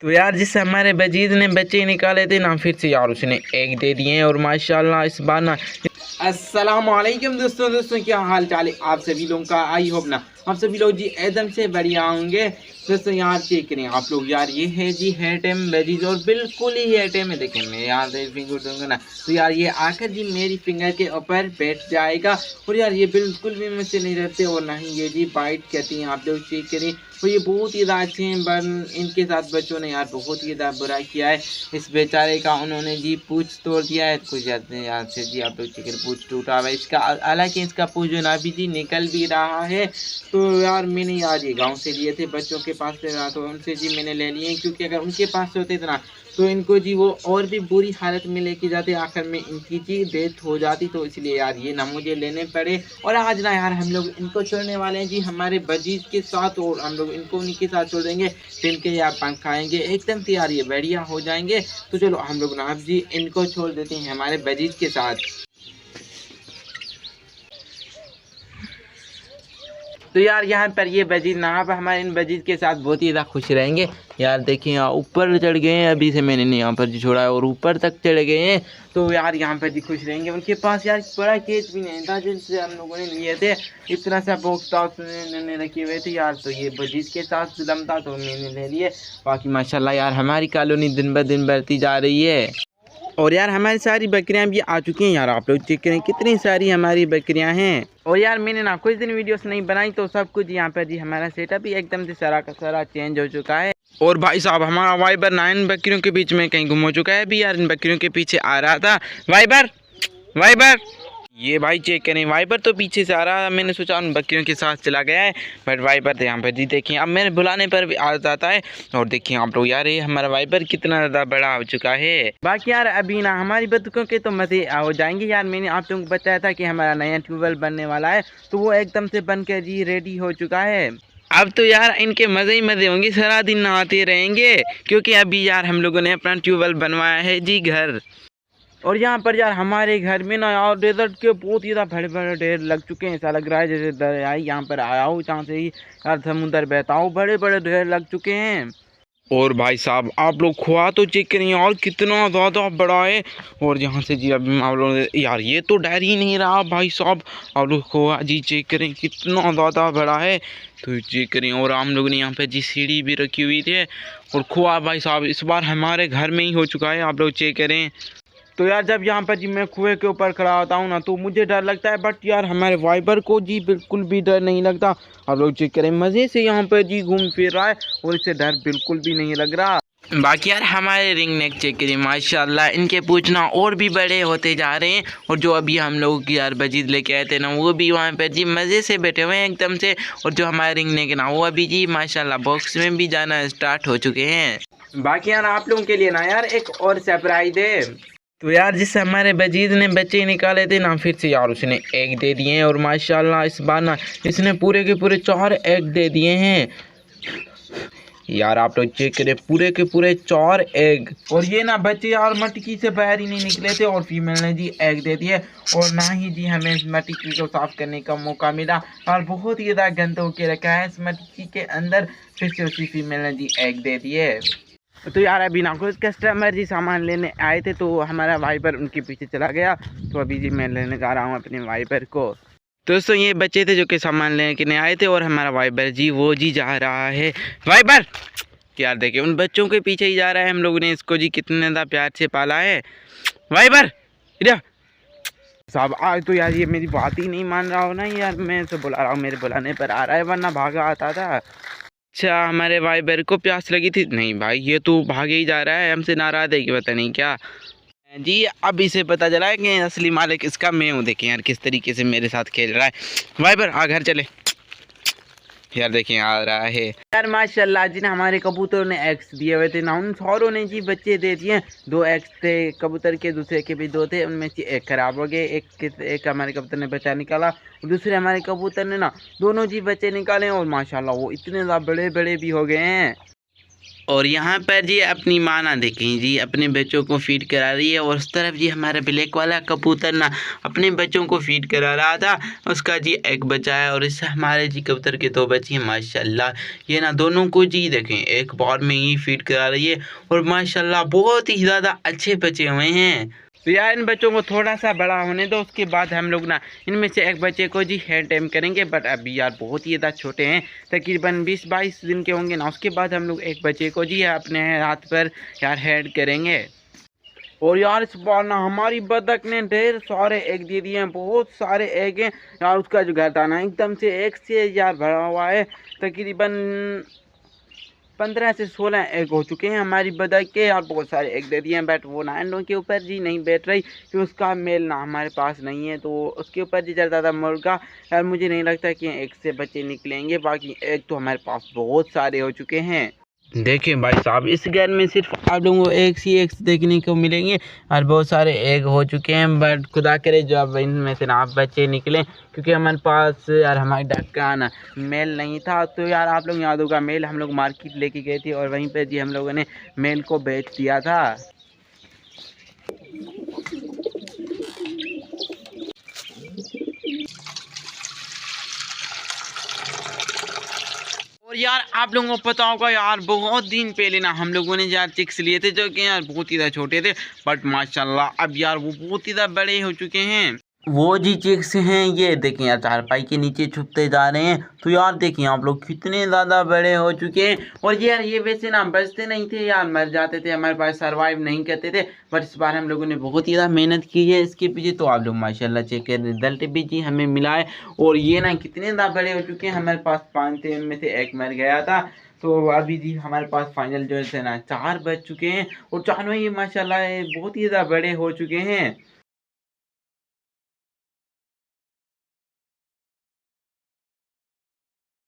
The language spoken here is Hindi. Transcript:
तो यार जिस हमारे बजीद ने बच्चे निकाले थे ना, फिर से यार उसने एग दे दिए और माशाल्लाह इस बार ना। अस्सलाम वालेकुम दोस्तों क्या हाल चाल है आप सभी लोगों का। आई होप ना आप सभी लोग जी एकदम से बढ़िया होंगे। दोस्तों यार चेक करें आप लोग यार, ये है जी है टाइम वेजीज और बिल्कुल ही है टाइम है। देखें मैं यार फिंगर दूंगा ना, तो यार ये आकर जी मेरी फिंगर के ऊपर बैठ जाएगा। और यार ये बिल्कुल भी मुझसे नहीं रहते और ना ही ये जी बाइट कहती हैं। आप लोग चेक करें तो ये बहुत ही ज़्यादा अच्छे हैं, पर इनके साथ बच्चों ने यार बहुत ही ज़्यादा बुरा किया है इस बेचारे का। उन्होंने जी पूछ तोड़ दिया है कुछ याद से जी। आप लोग चिकन पूछ टूटा हुआ है इसका, हालांकि इसका पूछ जो ना भी जी निकल भी रहा है। तो यार मैंने आज ये गांव से लिए थे, बच्चों के पास से रहा तो उनसे जी मैंने ले लिए, क्योंकि अगर उनके पास होते थे ना तो इनको जी वो और भी बुरी हालत में लेके जाते, आखिर में इनकी जी डेथ हो जाती। तो इसलिए यार ये ना मुझे लेने पड़े। और आज ना यार हम लोग इनको छोड़ने वाले हैं जी हमारे बजीज के साथ, और हम लोग इनको उन्हीं के साथ छोड़ देंगे। तो इनके यार पंख खाएंगे एकदम से यार ये बढ़िया हो जाएंगे। तो चलो हम लोग ना जी इनको छोड़ देते हैं हमारे बजीज के साथ। तो यार यहाँ पर ये बजीज ना आप हमारे इन बजीज के साथ बहुत ही ज़्यादा खुश रहेंगे। यार देखिए यहाँ ऊपर चढ़ गए हैं, अभी से मैंने नहीं यहाँ पर जी छोड़ा है और ऊपर तक चढ़ गए हैं। तो यार यहाँ पर जी खुश रहेंगे। उनके पास यार बड़ा केस भी नहीं था जिनसे हम लोगों ने लिए थे, इतना सा बॉक्स था उसने रखे हुए थे यार। तो ये बजीज के साथ दम था तो मैंने ले लिए। बाकी माशाल्लाह यार हमारी कॉलोनी दिन ब दिन बढ़ती जा रही है। और यार हमारी सारी बकरियां भी आ चुकी हैं। यार आप लोग चेक करें कितनी सारी हमारी बकरियां हैं। और यार मैंने ना कुछ दिन वीडियोस नहीं बनाई, तो सब कुछ यहाँ पर जी हमारा सेटअप भी एकदम से सारा का सारा चेंज हो चुका है। और भाई साहब हमारा वाइबर 9 बकरियों के बीच में कहीं गुम हो चुका है। अभी यार इन बकरियों के पीछे आ रहा था वाइबर वाइबर। ये भाई चेक करें वाइपर तो पीछे से आ रहा है, मैंने सोचा उन बकरियों के साथ चला गया है, बट वाइपर तो यहाँ पर जी देखिए अब मेरे बुलाने पर भी आ जाता है। और देखिए आप लोग यार ये हमारा वाइपर कितना ज़्यादा बड़ा हो चुका है। बाकी यार अभी ना हमारी बतखों के तो मज़े हो जाएंगे। यार मैंने आप लोगों को बताया था कि हमारा नया ट्यूबवेल बनने वाला है, तो वो एकदम से बन कर जी रेडी हो चुका है। अब तो यार इनके मज़े ही मज़े होंगे, सारा दिन नहाते रहेंगे, क्योंकि अभी यार हम लोगों ने अपना ट्यूबवेल बनवाया है जी घर। और यहाँ पर यार हमारे घर में ना यार डेजर्ट के बहुत ही ज़्यादा बड़े बड़े ढेर लग चुके हैं। ऐसा लग रहा है जैसे दरियाई यहाँ पर आया हूँ जहाँ से ही यार समुंदर बहता हूँ, बड़े बड़े ढेर लग चुके हैं। और भाई साहब आप लोग खोआ तो चेक करें यार कितना ज़्यादा बड़ा है। और यहाँ से जी अभी आप लोग यार ये तो डर ही नहीं रहा भाई साहब। आप लोग खोआ जी चेक करें कितना ज़्यादा बड़ा है, तो चेक करें। और हम लोगों ने यहाँ पे जी सीढ़ी भी रखी हुई थी। और खोआ भाई साहब इस बार हमारे घर में ही हो चुका है, आप लोग चेक करें। तो यार जब यहाँ पर जी मैं कुएं के ऊपर खड़ा होता हूँ ना तो मुझे डर लगता है, बट यार हमारे वाइबर को जी बिल्कुल भी डर नहीं लगता। आप लोग चेक करें मज़े से यहाँ पर जी घूम फिर रहा है और इसे डर बिल्कुल भी नहीं लग रहा। बाकी यार हमारे रिंग नेक चेक करिए माशाल्लाह इनके पूछना और भी बड़े होते जा रहे हैं। और जो अभी हम लोग यार बजीद लेके आए थे ना वो भी वहाँ पर जी मज़े से बैठे हुए हैं एकदम से। और जो हमारे रिंग नेक ना वो अभी जी माशाल्लाह बॉक्स में भी जाना स्टार्ट हो चुके हैं। बाकी यार आप लोगों के लिए ना यार एक और सरप्राइज है। तो यार जिस हमारे बजीद ने बच्चे निकाले थे ना, फिर से यार उसने एग दे दिए हैं और माशाल्लाह इस बार ना इसने पूरे के पूरे 4 एग दे दिए हैं। यार आप लोग चेक करें पूरे के पूरे 4 एग। और ये ना बच्चे यार मटकी से बाहर ही नहीं निकले थे और फीमेल ने जी एग दे दिए। और ना ही जी हमें इस मटकी को साफ करने का मौका मिला और बहुत ही ज़्यादा गंद होके रखा है इस मटकी के अंदर। फिर से उसी फीमेल ने जी एग दे दिए। तो यार अभी ना कुछ कस्टमर जी सामान लेने आए थे, तो हमारा वाइपर उनके पीछे चला गया। तो अभी जी मैं लेने जा रहा हूँ अपने वाइपर को। दोस्तों ये बच्चे थे जो कि सामान लेने आए थे और हमारा वाइपर जी वो जी जा रहा है। वाइपर यार देखिए उन बच्चों के पीछे ही जा रहा है। हम लोगों ने इसको जी कितने ज़्यादा प्यार से पाला है। वाइपर इधर साहब आज तो यार ये मेरी बात ही नहीं मान रहा हो ना यार, मैं इसे बुला रहा हूँ मेरे बुलाने पर आ रहा है, वरना भागा आता था। अच्छा हमारे वाइबर को प्यास लगी थी, नहीं भाई ये तो भागे ही जा रहा है हमसे नाराज़ है कि पता नहीं क्या जी। अब इसे पता चला है कि असली मालिक इसका मैं हूँ। देखें यार किस तरीके से मेरे साथ खेल रहा है। वाइबर आ घर चले। यार देखें आ रहा है यार माशाल्लाह जी ना हमारे कबूतरों ने एग्स दिए हुए थे ना, उन सारों ने जी बच्चे दे दिए। 2 एग्स थे कबूतर के, दूसरे के भी 2 थे, उनमें से एक ख़राब हो गए। एक हमारे कबूतर ने बच्चा निकाला और दूसरे हमारे कबूतर ने ना दोनों जी बच्चे निकाले और माशाल्लाह वो इतने ज़्यादा बड़े बड़े भी हो गए हैं। और यहाँ पर जी अपनी माँ ना देखें जी अपने बच्चों को फीड करा रही है। और उस तरफ जी हमारा ब्लैक वाला कबूतर ना अपने बच्चों को फीड करा रहा था। उसका जी एक बच्चा है और इससे हमारे जी कबूतर के 2 बच्चे हैं माशाल्लाह। ये ना दोनों को जी देखें एक बार में ही फीड करा रही है और माशाल्लाह बहुत ही ज़्यादा अच्छे बचे हुए हैं। तो यार इन बच्चों को थोड़ा सा बड़ा होने दो, उसके बाद हम लोग ना इनमें से एक बच्चे को जी हेड टाइम करेंगे। बट अभी यार बहुत ही ज़्यादा छोटे हैं, तकरीबन 20-22 दिन के होंगे ना। उसके बाद हम लोग एक बच्चे को जी अपने हाथ पर यार हेड करेंगे। और यार इस बार ना हमारी बतख ने ढेर सारे एग दे दिए हैं, बहुत सारे एग हैं यार। उसका जो घर था ना एकदम से एग से यार भरा हुआ है। तकरीबन 15 से 16 एग हो चुके हैं हमारी बतख के यार। बहुत सारे एग दे दिए हैं बट वो ना अंडों के ऊपर जी नहीं बैठ रही कि उसका मेल ना हमारे पास नहीं है, तो उसके ऊपर जी चलता था मुर्गा। यार मुझे नहीं लगता कि एग से बच्चे निकलेंगे, बाकी एग तो हमारे पास बहुत सारे हो चुके हैं। देखिए भाई साहब इस घर में सिर्फ आप लोगों को एक सी एग्स देखने को मिलेंगे और बहुत सारे एग हो चुके हैं। बट खुदा करे जो अब इनमें से ना आप बच्चे निकलें, क्योंकि हमारे पास यार हमारी डक का ना मेल नहीं था। तो यार आप लोग याद होगा मेल हम लोग मार्केट लेके गए थे और वहीं पे जी हम लोगों ने मेल को बेच दिया था। और यार आप लोगों को पता होगा यार बहुत दिन पहले ना हम लोगों ने यार चिक्स लिए थे जो कि यार बहुत ही ज़्यादा छोटे थे। बट माशाल्लाह अब यार वो बहुत ही ज़्यादा बड़े हो चुके हैं। वो जी चिक्स हैं, ये देखें यार चारपाई के नीचे छुपते जा रहे हैं। तो यार देखिए आप लोग कितने ज़्यादा बड़े हो चुके हैं। और यार ये वैसे ना बचते नहीं थे यार, मर जाते थे, हमारे पास सरवाइव नहीं करते थे। बट इस बार हम लोगों ने बहुत ही ज़्यादा मेहनत की है इसके पीछे, तो आप लोग माशाल्लाह चेक कर रिजल्ट भी जी हमें मिला है। और ये ना कितने ज़्यादा बड़े हो चुके हैं, हमारे पास 5 थे उनमें से एक मर गया था। तो अभी जी हमारे पास फाइनल जो है ना 4 बच चुके हैं और चारों ही माशाल्लाह बहुत ही ज़्यादा बड़े हो चुके हैं।